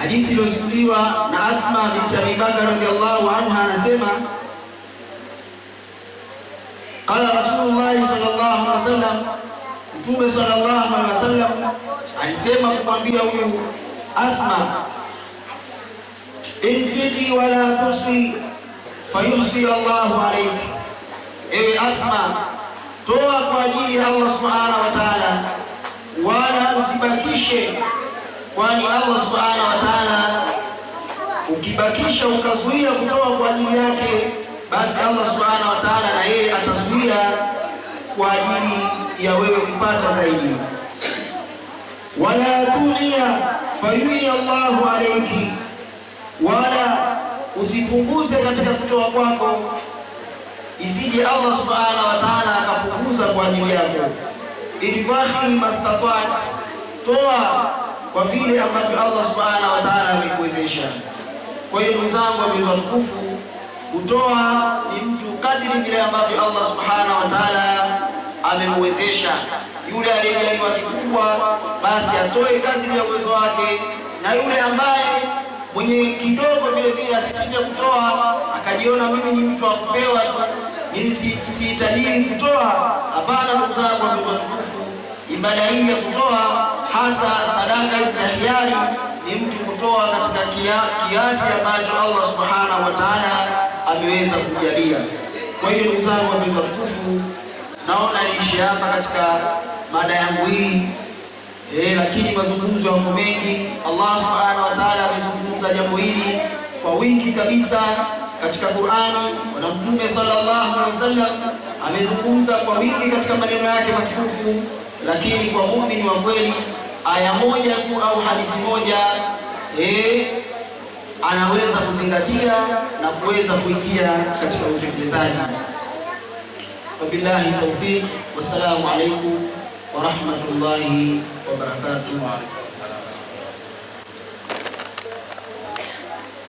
Hadithi iliyosimuliwa na Asma binti Abi Bakr radhiyallahu anha anasema, qala Rasulullah sallallahu alaihi wasallam, Mtume sallallahu alaihi wasallam alisema kumwambia huyu Asma, infiqi wala tusi fayusi Allahu alayki. Ewe Asma, toa kwa ajili ya Allah subhanahu wa ta'ala, wala usibakishe, kwani Allah subhanahu wa ta'ala ukibakisha ukazuia kutoa kwa ajili yake, basi Allah subhanahu wa ta'ala na yeye atazuia kwa ajili ya wewe kupata zaidi. Wala tu'ia fayu'i Allahu alayki, wala usipunguze katika kutoa kwako, isije Allah subhanahu wa ta'ala akapunguza kwa ajili yako. Idfahi mastata'at, toa kwa vile ambavyo Allah subhanahu wa ta'ala amekuwezesha. Kwa hiyo ndugu zangu watukufu, kutoa ni mtu kadiri vile ambavyo Allah subhanahu wa ta'ala amemwezesha. Yule aliyejaliwa kikubwa, basi atoe kadiri ya uwezo wake, na yule ambaye mwenye kidogo vile vile asisite kutoa, akajiona mimi ni mtu wa kupewa tu, mimi sihitaji kutoa. Hapana ndugu zangu watukufu, ibada hii ya kutoa, hasa sadaka za hiari, ni mtu kutoa katika kiasi ambacho Allah subhanahu wa ta'ala ameweza kujalia. Kwa hiyo ndugu zangu watukufu, naona niishi hapa katika mada yangu hii. Lakini mazungumzo yako mengi. Allah subhanahu wa ta'ala amezungumza jambo hili kwa wingi kabisa katika Qur'ani, na Mtume sallallahu alaihi wasallam amezungumza kwa wingi katika maneno yake matukufu. Lakini kwa muumini wa kweli, aya moja tu au hadithi moja anaweza kuzingatia na kuweza kuingia katika utekelezaji. Wabillahi tawfiq, wassalamu alaikum wa rahmatullahi wa barakatuh.